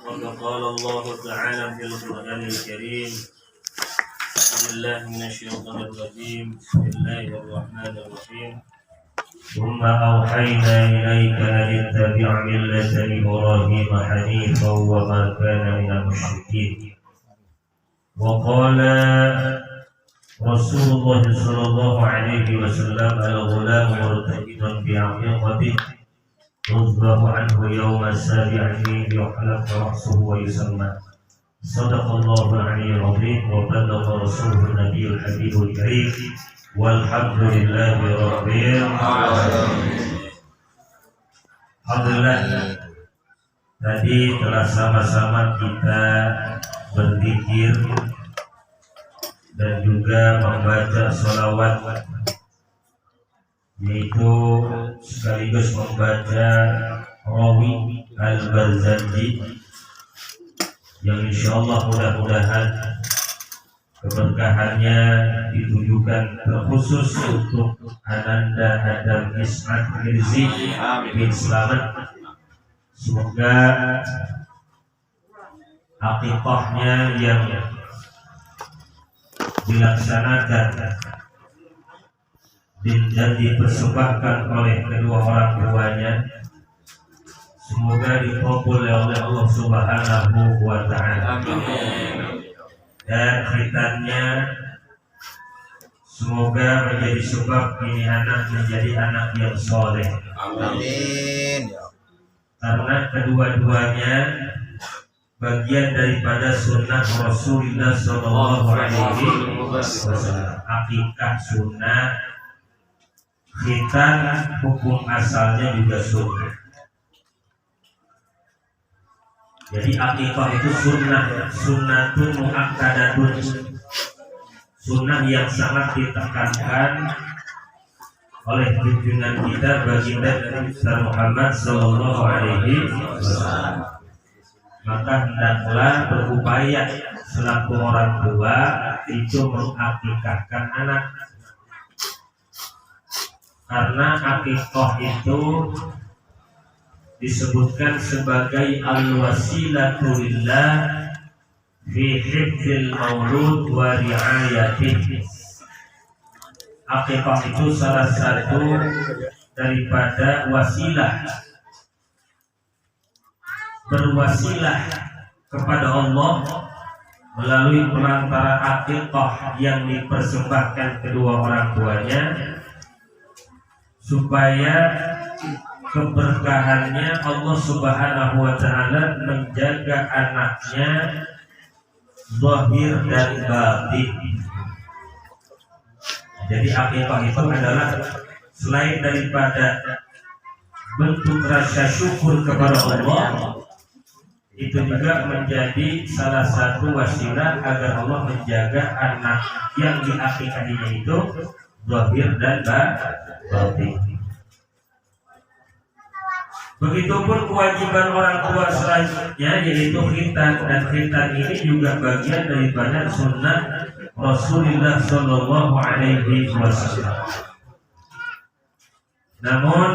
وقد قال الله تعالى في القرآن الكريم: بسم الله من الشيطان الرجيم، بسم الله الرحمن الرحيم. ثم أوحينا إليك أن اتبع ملة إبراهيم حنيفا وما كان من المشركين. وقال رسول الله صلى الله عليه وسلم: الغلام مرتكب بعقيقته يذبح عنه يوم السابع يحلق رأسه ويسمى. صدق الله العلي العظيم وبلغ رسوله النبي الحبيب الكريم والحمد لله رب العالمين. Alhamdulillah, tadi telah sama-sama kita berzikir dan juga membaca sholawat, yaitu sekaligus membaca Rawi Al-Barzanji yang insyaallah mudah-mudahan keberkahannya ditujukan terkhusus untuk Ananda Adam Ismat Mirzi bin Slamet. Semoga akikahnya yang dilaksanakan dan dipersembahkan oleh kedua orang tuanya semoga dikabul oleh Allah Subhanahu wa Ta'ala. Dan khitannya semoga menjadi sebab ini anak menjadi anak yang soleh. Amin. Karena kedua-duanya bagian daripada sunnah Rasulullah Sallallahu Alaihi Wasallam. Akikah sunnah, khitan hukum asalnya juga sunnah. Jadi akikah itu sunnatun muakkadatun, sunnah yang sangat ditekankan oleh junjungan kita baginda Nabi Muhammad Sallallahu Alaihi Wasallam. Maka hendaklah berupaya selaku orang tua itu mengakikahkan anak, karena akikah itu disebutkan sebagai al-wasilatu lillah fi hifdzil maulud wa ri'ayatihi. Akikah itu salah satu daripada wasilah, berwasilah kepada Allah melalui perantara akikah yang dipersembahkan kedua orang tuanya, supaya keberkahannya Allah Subhanahu wa Ta'ala menjaga anaknya zahir dan batin. Jadi akikah itu adalah selain daripada bentuk rasa syukur kepada Allah, itu juga menjadi salah satu wasilah agar Allah menjaga anak yang diakikahinya itu zahir dan batin. Begitupun kewajiban orang tua selanjutnya, yaitu khitan, dan khitan ini juga bagian daripada sunnah Rasulullah Sallallahu Alaihi Wasallam. Namun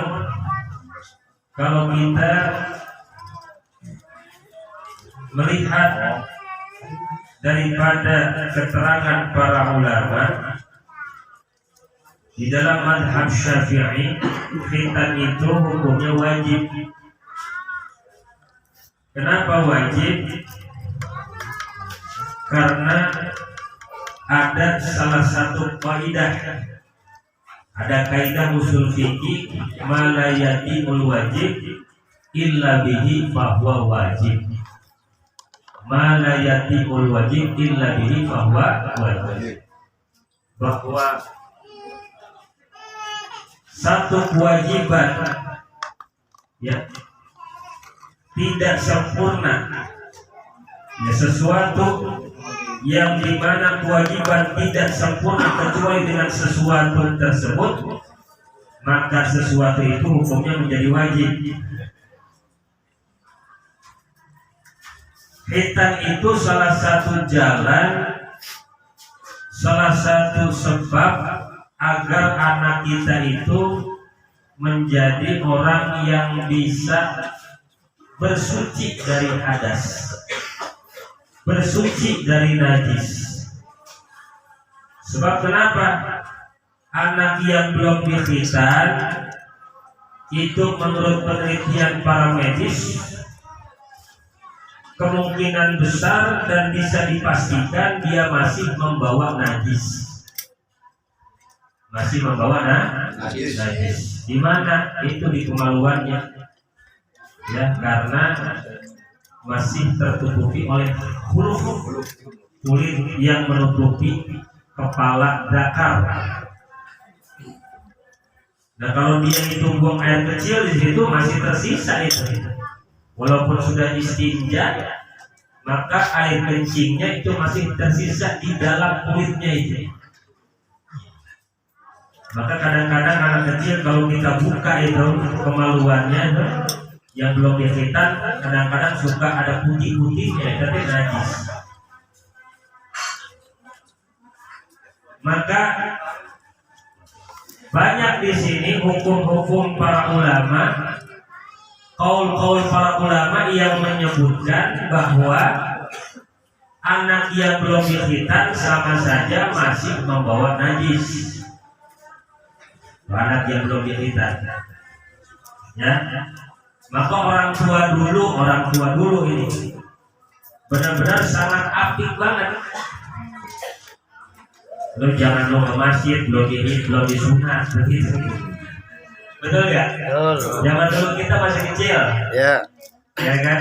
kalau kita melihat daripada keterangan para ulama di dalam mazhab Syafi'i, khitan itu hukumnya wajib. Kenapa wajib? Karena ada salah satu kaidah, ada kaidah usul fikih, ma la yatimul wajib illa bihi fahuwa wajib. Ma la yatimul wajib illa bihi fahuwa wajib. Bahwa satu kewajiban ya tidak sempurna, ya sesuatu yang dimana kewajiban tidak sempurna kecuali dengan sesuatu tersebut, maka sesuatu itu hukumnya menjadi wajib. Khitan itu salah satu jalan, salah satu sebab agar anak kita itu menjadi orang yang bisa bersuci dari hadas, bersuci dari najis. Sebab kenapa? Anak yang belum dikhitan itu menurut penelitian para medis kemungkinan besar dan bisa dipastikan dia masih membawa najis. Masih membawa najis. Di mana? Itu di kemaluannya. Ya, karena masih tertutupi oleh kulit yang menutupi kepala zakar. Nah, kalau dia itu buang air kecil di situ masih tersisa itu. Walaupun sudah istinja, maka air kencingnya itu masih tersisa di dalam kulitnya itu. Maka kadang-kadang anak kecil kalau kita buka itu kemaluannya yang belum dikhitan, kadang-kadang suka ada putih-putihnya, tapi najis. Maka banyak di sini hukum-hukum para ulama, kaul-kaul para ulama yang menyebutkan bahwa anak yang belum dikhitan sama saja masih membawa najis. Anak yang belum dikhitan, ya. Maka orang tua dulu ini benar-benar sangat apik banget. Lo jangan lo ke masjid, belum disunat, begitu. Betul ya? Betul. Zaman dulu kita masih kecil. Ya. Ya kan?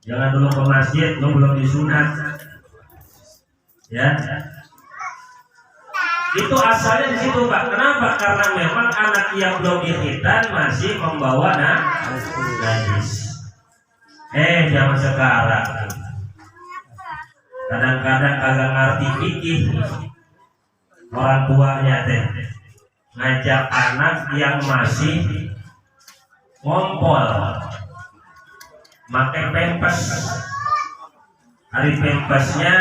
Jangan dulu ke masjid, lo belum disunat. Ya. Itu asalnya di situ, Pak. Kenapa? Karena memang anak yang belum dikhitan masih membawa najis. Zaman sekarang kadang-kadang agak ngerti fikih orang tuanya teh ngajak anak yang masih ngompol pakai pempes. Hari pempesnya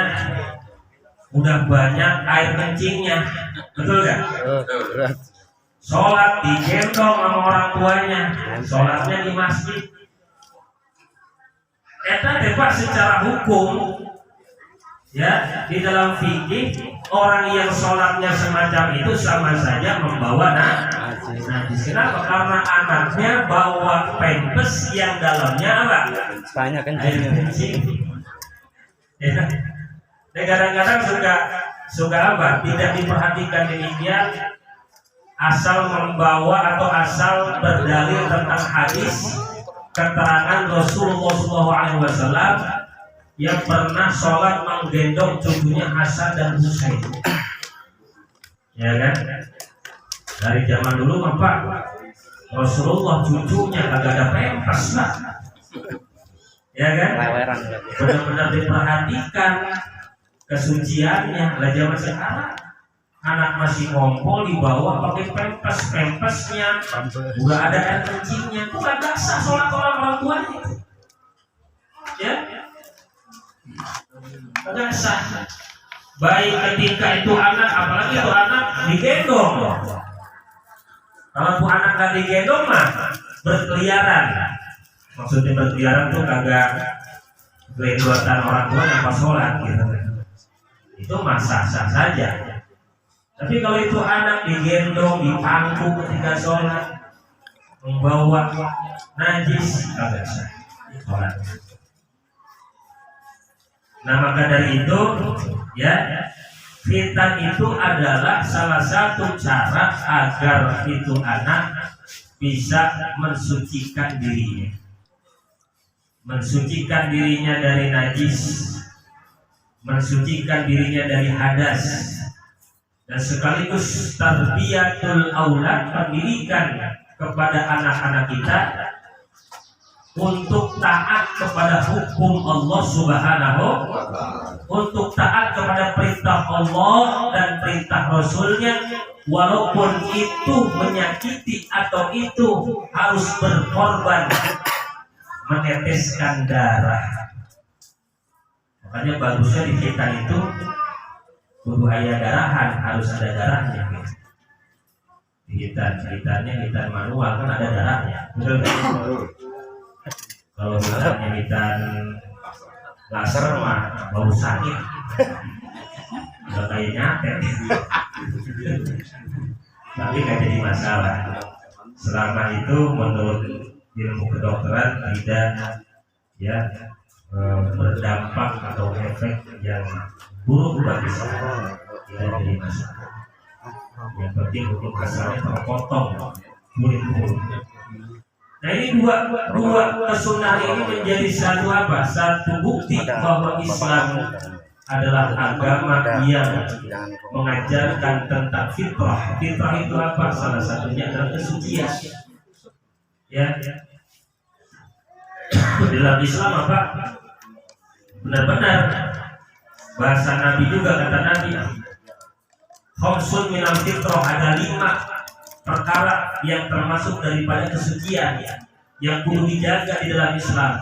udah banyak air kencingnya, betul gak? Sholat digendong sama orang tuanya, sholatnya di masjid. Eta Pak secara hukum, ya, di dalam fikih orang yang sholatnya semacam itu sama saja membawa najis. Kenapa? Karena anaknya bawa pempes yang dalamnya apa? Banyak air kencing. Ya. Dan kadang-kadang suka apa? Tidak diperhatikan demikian, asal membawa atau asal berdalil tentang hadis keterangan Rasulullah SAW yang pernah sholat menggendong cucunya Hasan dan Husain. Ya kan? Dari zaman dulu Pak Rasulullah cucunya kagak ada pempes lah. Ya kan? Benar-benar diperhatikan kesuciannya. Lah zaman sekarang anak masih ngompol dibawa pakai pempesnya, udah ada air kencingnya, itu nggak sah sholat orang tuanya. Ya, nggak sah. Baik ketika itu anak, apalagi itu anak digendong. Kalau itu anak nggak digendong mah berkeliaran. Maksudnya berkeliaran tuh kagak keleduatan orang tua yang pas sholat gitu. Itu sah-sah saja. Tapi kalau itu anak digendong, dipangku ketika sholat, membawa najis, kagak sah sholat. Nah maka dari itu, ya, khitan itu adalah salah satu cara agar itu anak bisa mensucikan dirinya, mensucikan dirinya dari najis, mensucikan dirinya dari hadas, dan sekaligus tarbiyatul aulad, pendidikan kepada anak-anak kita untuk taat kepada hukum Allah Subhanahu, untuk taat kepada perintah Allah dan perintah Rasulnya, walaupun itu menyakiti atau itu harus berkorban, meneteskan darah. Makanya bagusnya di khitan itu kudu aya darahan, harus ada darahnya. Khitannya khitan manual kan ada darahnya. Betul. jahitan laser mah bau sakit, nggak kayak nyatet. Tapi nggak jadi masalah. Selama itu menurut ilmu kedokteran tidak ya berdampak atau efek yang buruk bagi saya, tidak jadi masalah. Yang penting untuk asalnya terpotong kulit. Nah ini dua kesunahan ini menjadi satu apa? Satu bukti bahwa Islam adalah agama yang mengajarkan tentang fitrah. Fitrah itu apa? Salah satunya adalah kesucian. Ya. Dalam Islam apa? Benar-benar bahasa Nabi juga kata Nabi. Khamsun minal fitrah, ada 5 perkara yang termasuk daripada kesucian yang perlu dijaga di dalam Islam.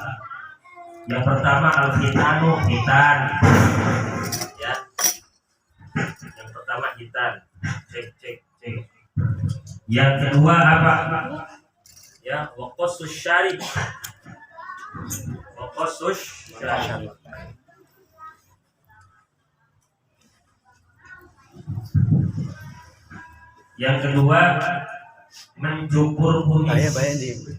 Yang pertama al-khitanu, khitan. Ya. Yang pertama khitan. Cek. Yang kedua apa? Ya, waqasus syarib. Waqasus syarib. Yang kedua mencukur kumis,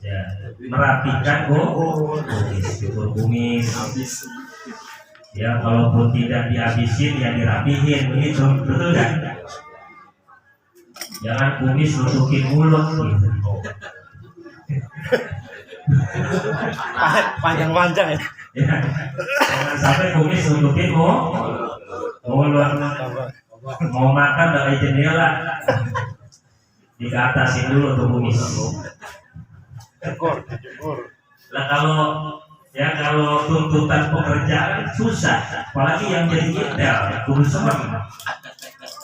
ya, merapikan kumis, cukur kumis. Ya, kalaupun tidak dihabisin ya dirapihin, begitu, betul kan? Jangan kumis nutupin mulut. Gitu. Panjang-panjang ya. Ya, jangan sampai kumis nutupin mulut. Mau makan dari jendela diatasin dulu tuh kumis. Cukur. Lah kalau tuntutan pekerjaan susah, apalagi yang jadi jenderal kudu serem.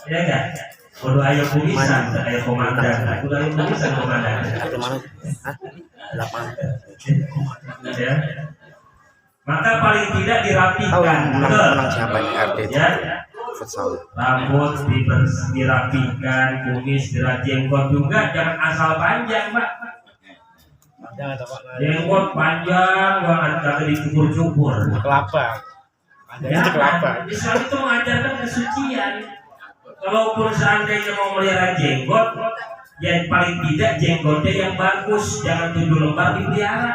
Ya enggak? Kudu ayo kumisan, kayak komandan. Kudu ayo kumisan komandan. Itu mana? Hah? 8. Ya. Maka paling tidak dirapikan. Menang siapa nih RT? Ya. Futsal. Rambut dirapikan, kumis dirajenggot juga, jangan asal panjang, Pak. Jenggot panjang banget, kagak dicukur-cukur. Kelapa. Ya, Kelapa. Islam itu mengajarkan kesucian. Kalaupun seandainya mau melihara jenggot, yang paling tidak jenggotnya yang bagus, jangan 7 lembar dipelihara.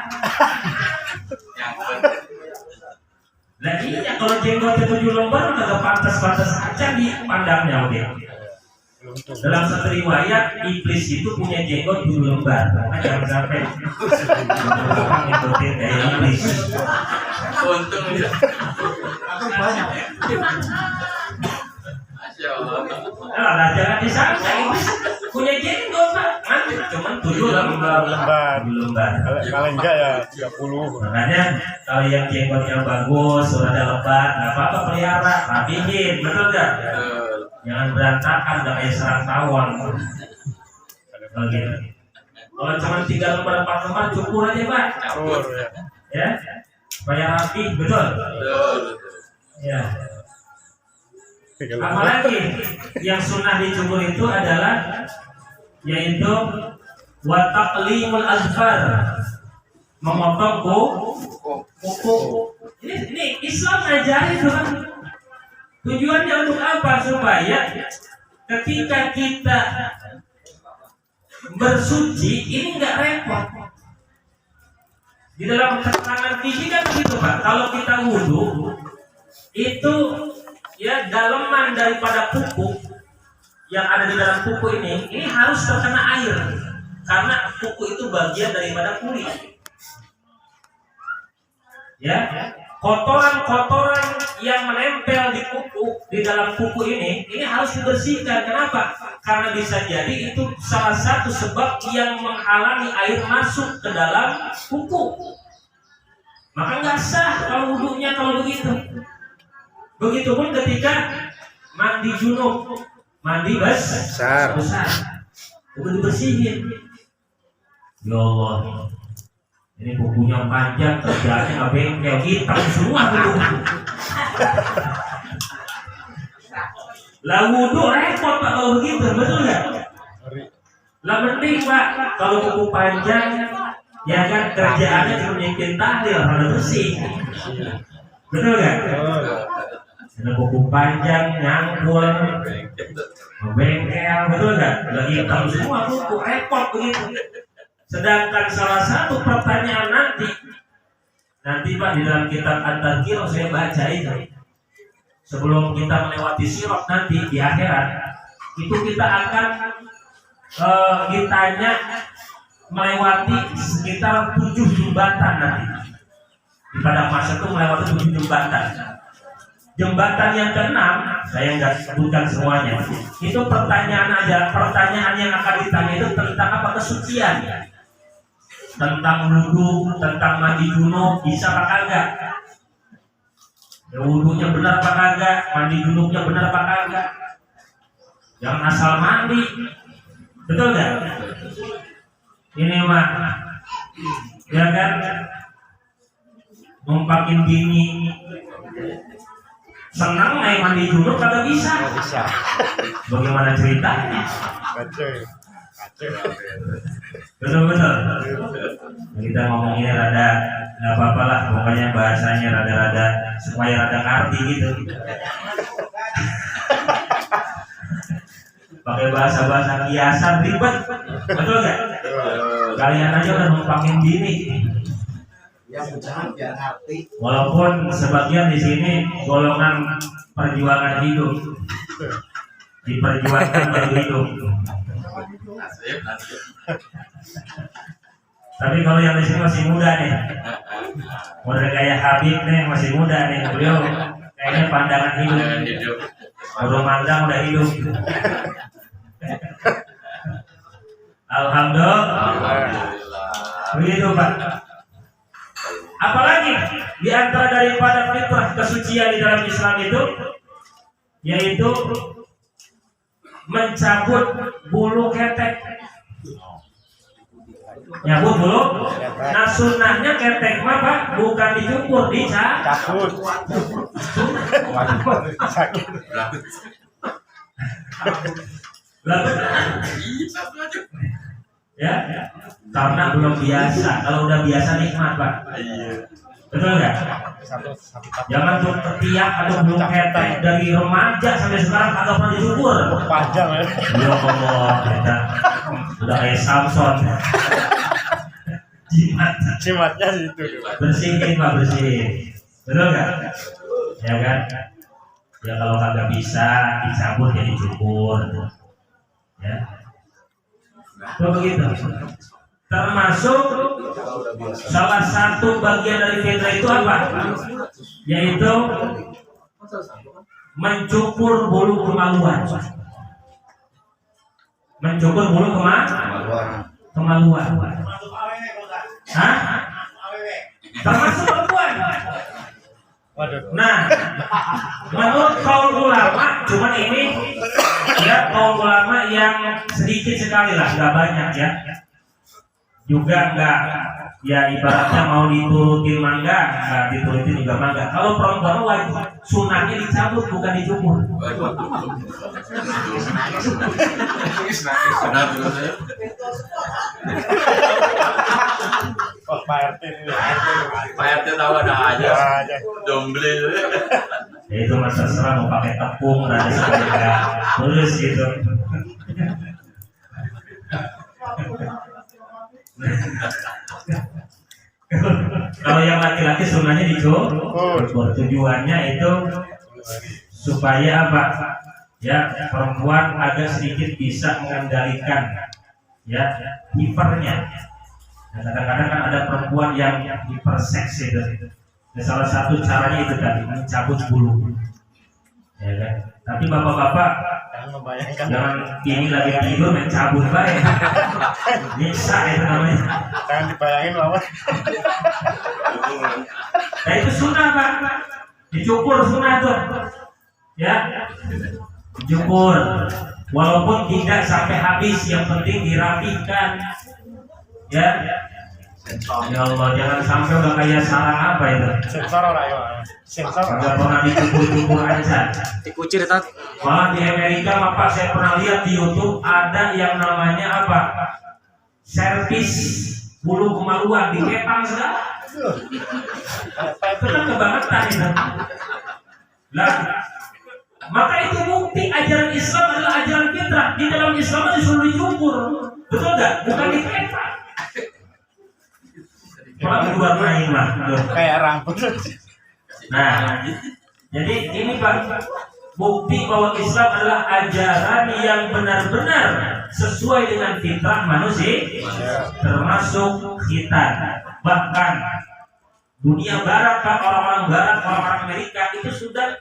Nah iya, kalau jenggotnya 7 lembar udah pantas-pantas aja dipandangnya udah. Dalam satu riwayat, iblis itu punya jenggot 7 lembar. Nah, jangan sampai ngikutin kayak iblis. Untung ya. Nah, jangan disangka iblis punya jenggot, Pak. Nanti cuma 7 lembar. Kalau enggak ya 30. Makanya kalau yang jenggotnya bagus, ada lebat, nggak apa-apa pelihara, rapihin, betul nggak? Jangan berantakan, nggak kayak sarang tawon. Kalau gitu. Kalau cuma 3 lembar, 4 lembar, cukur aja, Pak. Cukur Ya, supaya rapi, betul. Ya. Apalagi yang sunnah dicukur itu adalah yaitu wataqlimul azfar, memotong kuku. Ini Islam ngajarin tuh. Tujuannya untuk apa? Supaya ketika kita bersuci ini nggak repot. Di dalam keterangan fikih kan begitu, Pak. Kalau kita wudhu itu ya daleman daripada kuku yang ada di dalam kuku ini harus terkena air karena kuku itu bagian daripada kulit. Ya, kotoran-kotoran yang menempel di kuku, di dalam kuku ini harus dibersihkan. Kenapa? Karena bisa jadi itu salah satu sebab yang menghalangi air masuk ke dalam kuku. Maka nggak sah kalau wudhunya kalau begitu. Begitupun ketika mandi junub, mandi besar, udah dibersihin. Ya Allah, ini kukunya panjang, kerjanya bengkel, hitam semua kuku. Lah wudhu repot, Pak, kalau begitu, betul nggak? Lah mending, Pak, kalau kuku panjang Ya kan kerjaannya cuma nyiapin tahlil, rada bersih. Betul kan? Ada buku panjang, nyangkul, bengkel, betul kan? Lagi hitam semua buku, repot begitu. Sedangkan salah satu pertanyaan nanti Pak di dalam kitab At-Tadhkir saya baca itu. Sebelum kita melewati sirat nanti di akhirat, itu kita akan ditanya melewati sekitar 7 jembatan nanti. Di padang mahsyar itu melewati 7 jembatan. Jembatan yang ke-6, saya nggak sebutkan semuanya. Itu pertanyaan aja, pertanyaan yang akan ditanya itu tentang apa? Kesucian, tentang wudhu, tentang mandi junub, bisa apa kagak? Ya, wudhunya benar apa kagak? Mandi junubnya benar apa kagak? Jangan asal mandi, betul nggak? Ini mah, ya kan, numpakin bini, senang naik mandi junub kagak bisa. Bisa. Bagaimana ceritanya? Kacau. Betul. Kita ngomongnya rada nggak apa-apa lah, pokoknya bahasanya rada-rada supaya rada ngerti gitu. Pakai bahasa-bahasa kiasan ribet, betul nggak? Kalian aja udah numpakin bini. Walaupun sebagian di sini golongan perjuangan hidup, diperjuangkan baru hidup. Tapi kalau yang di sini masih muda nih, udah kayak Habib nih, masih muda nih, beliau kayaknya pandangan hidup, baru mandang udah hidup. Alhamdulillah. Begitu Pak. Apalagi di antara daripada fitrah kesucian di dalam Islam itu, yaitu mencabut bulu ketek. Nyabut bulu. Nah sunnahnya ketek mah Pak bukan dicukur, dicabut. Sakit. Ya, karena belum biasa. Kalau udah biasa nikmat Pak. Betul nggak? Jangan tuh ketiak atau belum ketek dari remaja sampai sekarang kagak pernah dicukur. Panjang ya. Belum ngomong kita udah kayak Samson. Jimatnya itu. Bersihin Pak, bersihin. Betul nggak? Ya kan? Ya kalau kagak bisa dicabut ya dicukur. Ya. Tuh begitu. Termasuk salah satu bagian dari fitrah itu apa? Yaitu mencukur bulu kemaluan. Mencukur bulu kemaluan. Hah? Termasuk perempuan. Nah, menurut kaum ulama, cuman ini ya kaum ulama yang sedikit sekali lah, nggak banyak ya. Juga nggak, ya ibaratnya mau diturutin mangga, nggak diturutin juga mangga. Kalau perempuan wajib sunahnya dicabut bukan dicukur. Pak RT ini. Pak RT tahu ada aja. Domble. Ya itu mas terserah mau pakai tepung dan sebagainya, terus gitu. Kalau yang laki-laki sunahnya dicukur. Tujuannya itu supaya apa? Ya perempuan agak sedikit bisa mengendalikan ya hipernya. Nah, kadang-kadang kan ada perempuan yang hiperseks itu. Nah, salah satu caranya itu tadi mencabut bulu. Ya kan? Tapi bapak-bapak jangan ini lagi tidur mencabut baik. Bisa itu namanya. Jangan dibayangin lawan. Nah itu sunnah Pak. Dicukur sunnah tuh. Ya. Dicukur. Walaupun tidak sampai habis, yang penting dirapikan. Ya. Ya Allah, jangan sampai udah kayak sarang apa itu. Sensor lah ya. Sensor. Enggak pernah dicukur-cukur aja. Dikucir tat. Malah di Amerika Bapak saya pernah lihat di YouTube ada yang namanya apa? Servis bulu kemaluan dikepang segala. Itu kan kebangetan itu. Lah, maka itu bukti ajaran Islam adalah ajaran fitrah. Di dalam Islam disuruh dicukur, betul nggak? Bukan dikepang. Kalau keluar main lah. Kayak rambut. Nah, jadi ini Pak, bukti bahwa Islam adalah ajaran yang benar-benar sesuai dengan fitrah manusia, termasuk khitan. Bahkan dunia barat, Pak, orang-orang barat, orang-orang Amerika itu sudah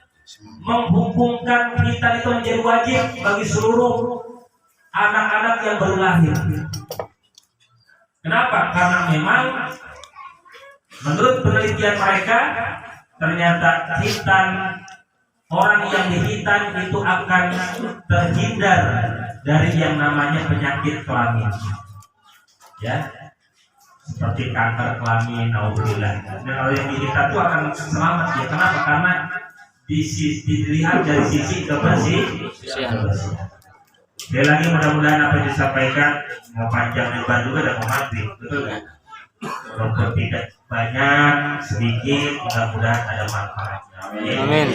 menghukumkan khitan itu menjadi wajib bagi seluruh anak-anak yang baru lahir. Kenapa? Karena memang menurut penelitian mereka, ternyata khitan, orang yang dihitan itu akan terhindar dari yang namanya penyakit kelamin, ya, seperti kanker kelamin, naudzubillah. Dan orang yang dihitan itu akan selamat, ya. Kenapa? Karena dilihat dari sisi kebersihan. Sekali lagi mudah-mudahan apa yang disampaikan mau panjang lebar juga dan mau maghrib, betul kan? Walaupun tidak banyak, sedikit, mudah-mudahan ada manfaatnya. Amin.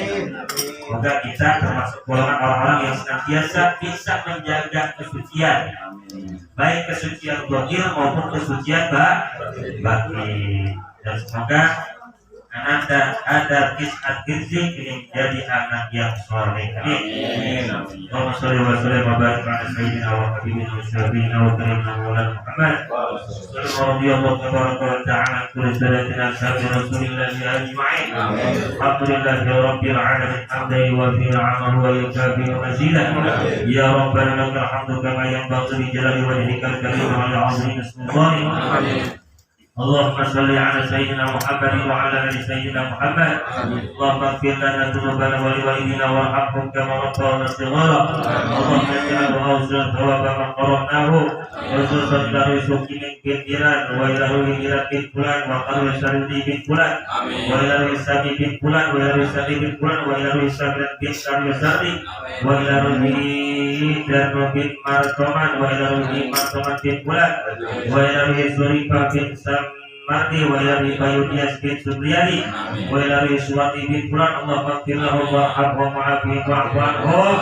Semoga kita termasuk golongan orang-orang yang senantiasa bisa menjaga kesucian, baik kesucian zahir maupun kesucian batin. Dan semoga Anda ada kisah Rizik ini menjadi anak yang soleh. Amin. Allahumma sholli wa sallim wa barik ala sayyidina wa habibina wa syafiina wa karimina maulana Muhammad. Radhiyallahu tabaraka wa ta'ala kulli salatina sabbi rasulillahi ajma'in. Alhamdulillahi rabbil alamin hamdan wa fil amal wa yukafi mazidah. Ya rabbana lakal hamdu kama yanbaghi li jalali wajhikal karim wa li 'azimi sultanik. اللهم صل على سيدنا محمد وعلى ال سيدنا محمد. اللهم اغفر لنا ذنوبنا ولوالدينا وارحمهم كما ربونا صغارا. اللهم اجعله اوزان ثواب ما قرأناه وخصوصا الى رزق من جيران والى هجرة بن فلان وقال شريدي بن فلان والى رسالي بن فلان والى رسالي بن فلان والى رسالي بن سري والى رسالي بن مرتمان والى رسالي مرتمان بن فلان والى رسالي بن Marti wa ila Bayudias bin Subriyadi wa ila Riswati bin Fulan. Allahumma firlahu warhamhu wa'afihi wa'fu anhum.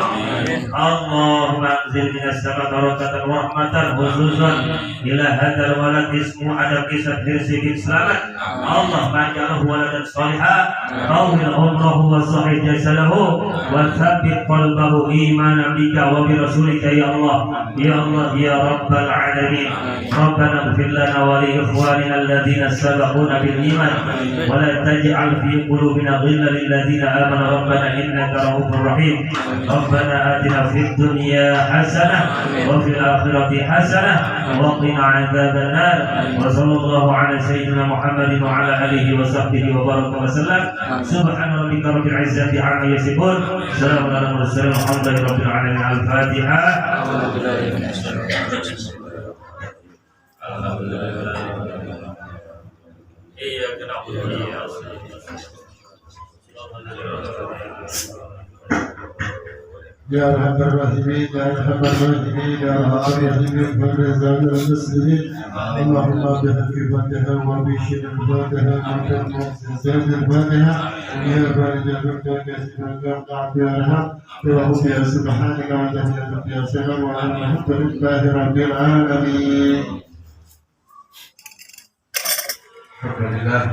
Allahumma anzil minas sama barakatan wa rahmatan khususan ila hadal walad ismu ada kisah Hirsi bin Selamat. Allah maj'alahu waladan salihah qawil umrahu wa sahih jasalahu wa thabbit qalbahu imanan bika wa bi rasulika ya Allah ya Allah ya Rabbal alamin. Rabbana ighfir lana wa li ikhwanina alladhina سبقونا بالإيمان ولا تجعل في قلوبنا غلا للذين آمنوا ربنا إنك رؤوف رحيم. ربنا آتنا في الدنيا حسنة وفي الآخرة حسنة وقنا عذاب النار. وصلى الله على سيدنا محمد وعلى آله وصحبه وبارك وسلم. سبحان ربك رب العزة عما يصفون سلام على المرسلين والحمد لله رب العالمين. الفاتحة. Iya, kenapa? يا ارحم الراحمين يا ارحم الراحمين يا ارحم الراحمين والرزاق المسلمين. اللهم بحق الفاتحه وبشر الفاتحه وانت المعجزات الفاتحه يا بارد الرحمن يا سبحانك يا ارحم يا سبحانك وتحياتك يا سلام والحمد لله رب العالمين. Alhamdulillah.